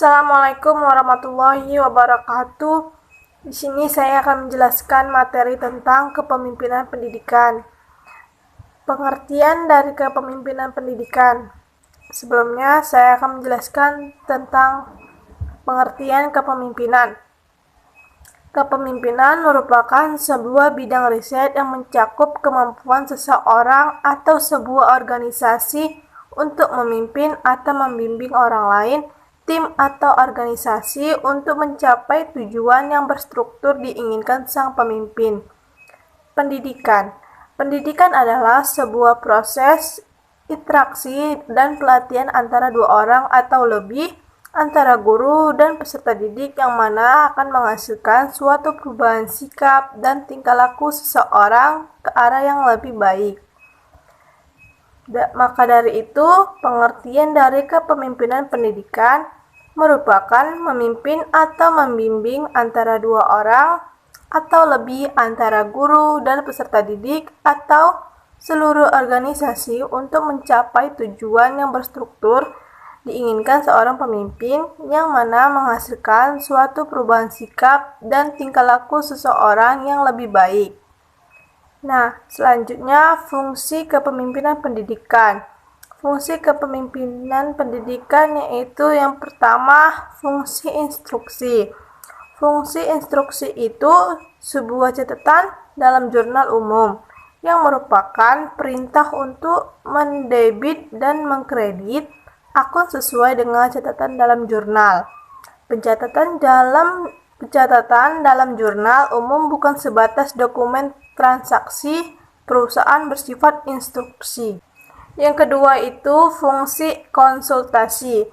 Assalamualaikum warahmatullahi wabarakatuh. Di sini saya akan menjelaskan materi tentang kepemimpinan pendidikan. Pengertian dari kepemimpinan pendidikan. Sebelumnya, saya akan menjelaskan tentang pengertian kepemimpinan. Kepemimpinan merupakan sebuah bidang riset yang mencakup kemampuan seseorang atau sebuah organisasi untuk memimpin atau membimbing orang lain, tim atau organisasi untuk mencapai tujuan yang berstruktur diinginkan sang pemimpin. Pendidikan. Pendidikan adalah sebuah proses interaksi dan pelatihan antara dua orang atau lebih, antara guru dan peserta didik yang mana akan menghasilkan suatu perubahan sikap dan tingkah laku seseorang ke arah yang lebih baik. Maka dari itu, pengertian dari kepemimpinan pendidikan merupakan memimpin atau membimbing antara dua orang atau lebih, antara guru dan peserta didik atau seluruh organisasi untuk mencapai tujuan yang berstruktur diinginkan seorang pemimpin yang mana menghasilkan suatu perubahan sikap dan tingkah laku seseorang yang lebih baik. Nah, selanjutnya fungsi kepemimpinan pendidikan. Fungsi kepemimpinan pendidikan yaitu yang pertama, fungsi instruksi. Fungsi instruksi itu sebuah catatan dalam jurnal umum yang merupakan perintah untuk mendebit dan mengkredit akun sesuai dengan catatan dalam jurnal. Pencatatan dalam jurnal umum bukan sebatas dokumen transaksi perusahaan, bersifat instruksi. Yang kedua itu fungsi konsultasi.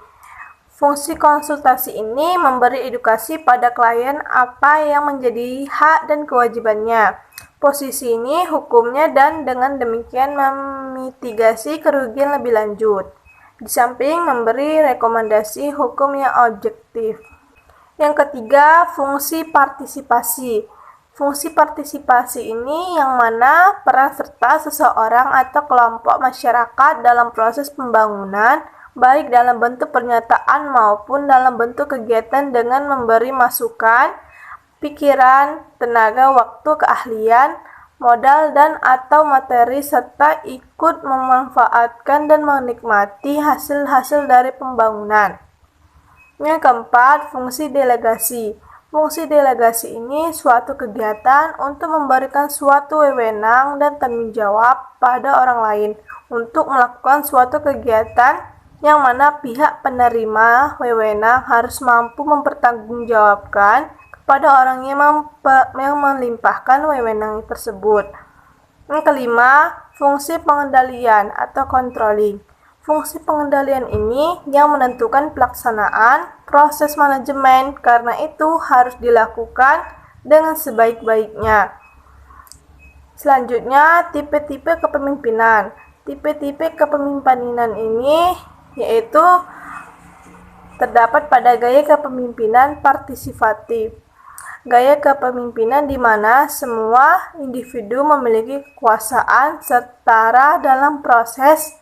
Fungsi konsultasi ini memberi edukasi pada klien apa yang menjadi hak dan kewajibannya, posisi ini, hukumnya, dan dengan demikian memitigasi kerugian lebih lanjut. Di samping memberi rekomendasi hukum yang objektif. Yang ketiga, fungsi partisipasi. Fungsi partisipasi ini yang mana peran serta seseorang atau kelompok masyarakat dalam proses pembangunan, baik dalam bentuk pernyataan maupun dalam bentuk kegiatan dengan memberi masukan, pikiran, tenaga, waktu, keahlian, modal dan atau materi serta ikut memanfaatkan dan menikmati hasil-hasil dari pembangunan. Yang keempat, fungsi delegasi. Fungsi delegasi ini suatu kegiatan untuk memberikan suatu wewenang dan tanggung jawab pada orang lain untuk melakukan suatu kegiatan yang mana pihak penerima wewenang harus mampu mempertanggungjawabkan kepada orang yang melimpahkan wewenang tersebut. Yang kelima, fungsi pengendalian atau controlling. Fungsi pengendalian ini yang menentukan pelaksanaan proses manajemen, karena itu harus dilakukan dengan sebaik-baiknya. Selanjutnya, tipe-tipe kepemimpinan. Tipe-tipe kepemimpinan ini yaitu terdapat pada gaya kepemimpinan partisipatif. Gaya kepemimpinan di mana semua individu memiliki kekuasaan setara dalam proses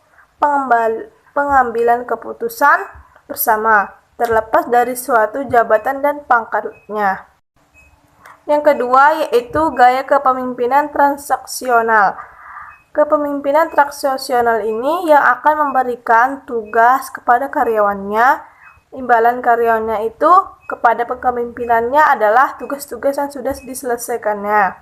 pengambilan keputusan bersama, terlepas dari suatu jabatan dan pangkatnya. Yang kedua yaitu gaya kepemimpinan transaksional. Kepemimpinan transaksional ini yang akan memberikan tugas kepada karyawannya. Imbalan karyawannya itu kepada kepemimpinannya adalah tugas-tugas yang sudah diselesaikannya.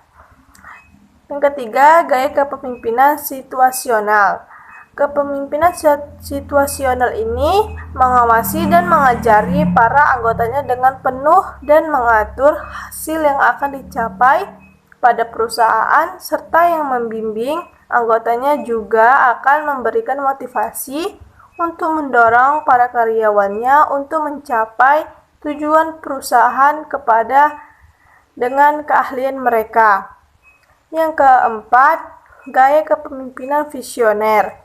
Yang ketiga, gaya kepemimpinan situasional. Kepemimpinan situasional ini mengawasi dan mengajari para anggotanya dengan penuh dan mengatur hasil yang akan dicapai pada perusahaan, serta yang membimbing anggotanya juga akan memberikan motivasi untuk mendorong para karyawannya untuk mencapai tujuan perusahaan dengan keahlian mereka. Yang keempat, gaya kepemimpinan visioner.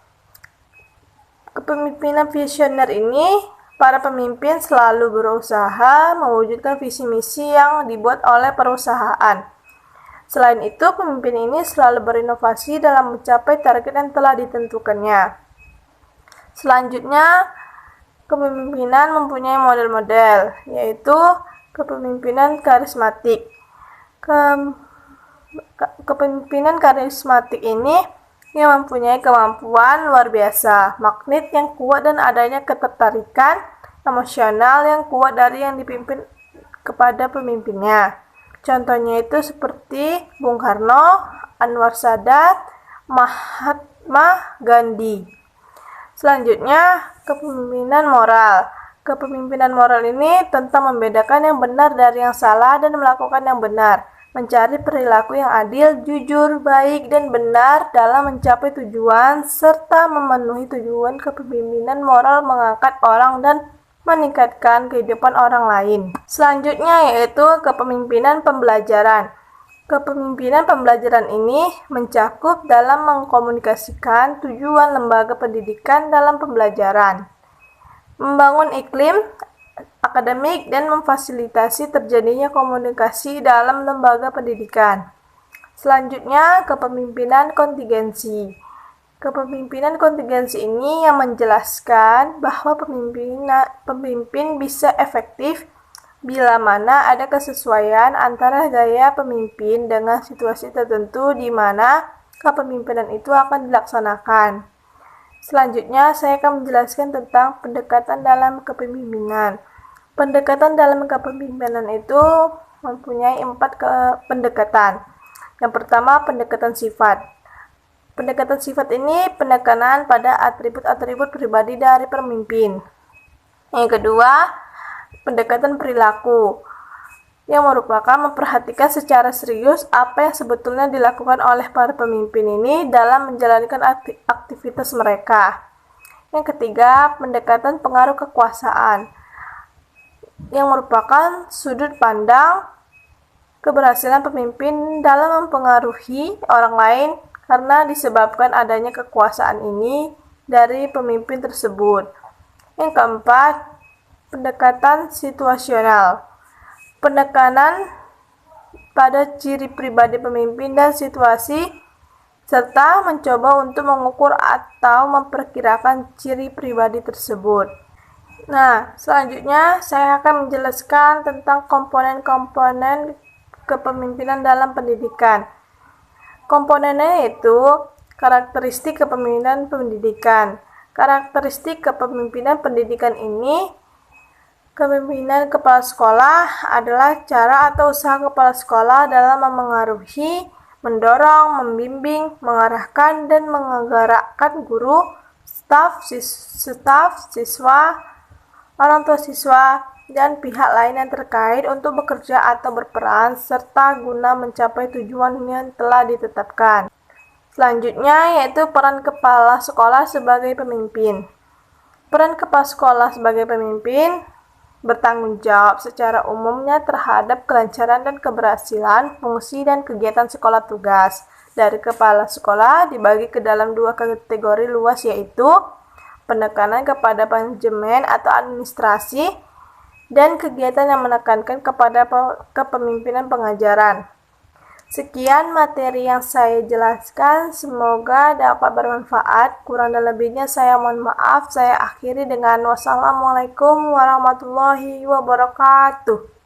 Kepemimpinan visioner ini, para pemimpin selalu berusaha mewujudkan visi misi yang dibuat oleh perusahaan. Selain itu, pemimpin ini selalu berinovasi dalam mencapai target yang telah ditentukannya. Selanjutnya, Kepemimpinan mempunyai model-model, yaitu kepemimpinan karismatik. Kepemimpinan karismatik ini yang mempunyai kemampuan luar biasa, magnet yang kuat dan adanya ketertarikan emosional yang kuat dari yang dipimpin kepada pemimpinnya. Contohnya itu seperti Bung Karno, Anwar Sadat, Mahatma Gandhi. Selanjutnya, kepemimpinan moral. Kepemimpinan moral ini tentang membedakan yang benar dari yang salah dan melakukan yang benar, mencari perilaku yang adil, jujur, baik, dan benar dalam mencapai tujuan, serta memenuhi tujuan. Kepemimpinan moral mengangkat orang dan meningkatkan kehidupan orang lain. Selanjutnya yaitu kepemimpinan pembelajaran. Kepemimpinan pembelajaran ini mencakup dalam mengkomunikasikan tujuan lembaga pendidikan dalam pembelajaran, membangun iklim akademik, dan memfasilitasi terjadinya komunikasi dalam lembaga pendidikan. Selanjutnya, kepemimpinan kontingensi. Kepemimpinan kontingensi ini yang menjelaskan bahwa pemimpin bisa efektif bila mana ada kesesuaian antara gaya pemimpin dengan situasi tertentu di mana kepemimpinan itu akan dilaksanakan. Selanjutnya, saya akan menjelaskan tentang pendekatan dalam kepemimpinan. Pendekatan dalam kepemimpinan itu mempunyai 4 pendekatan. Yang pertama, pendekatan sifat. Pendekatan sifat ini penekanan pada atribut-atribut pribadi dari pemimpin. Yang kedua, pendekatan perilaku, yang merupakan memperhatikan secara serius apa yang sebetulnya dilakukan oleh para pemimpin ini dalam menjalankan aktivitas mereka. Yang ketiga, pendekatan pengaruh kekuasaan, yang merupakan sudut pandang keberhasilan pemimpin dalam mempengaruhi orang lain karena disebabkan adanya kekuasaan ini dari pemimpin tersebut. Yang keempat, pendekatan situasional, penekanan pada ciri pribadi pemimpin dan situasi, serta mencoba untuk mengukur atau memperkirakan ciri pribadi tersebut. Nah, selanjutnya saya akan menjelaskan tentang komponen-komponen kepemimpinan dalam pendidikan. Komponennya yaitu karakteristik kepemimpinan pendidikan. Karakteristik kepemimpinan pendidikan ini, kepemimpinan kepala sekolah adalah cara atau usaha kepala sekolah dalam memengaruhi, mendorong, membimbing, mengarahkan, dan menggerakkan guru, staf, siswa, orang tua siswa, dan pihak lain yang terkait untuk bekerja atau berperan serta guna mencapai tujuan yang telah ditetapkan. Selanjutnya yaitu peran kepala sekolah sebagai pemimpin. Peran kepala sekolah sebagai pemimpin bertanggung jawab secara umumnya terhadap kelancaran dan keberhasilan fungsi dan kegiatan sekolah. Tugas dari kepala sekolah dibagi ke dalam 2 kategori luas, yaitu penekanan kepada manajemen atau administrasi dan kegiatan yang menekankan kepada kepemimpinan pengajaran. Sekian materi yang saya jelaskan, semoga dapat bermanfaat. Kurang dan lebihnya saya mohon maaf. Saya akhiri dengan wassalamualaikum warahmatullahi wabarakatuh.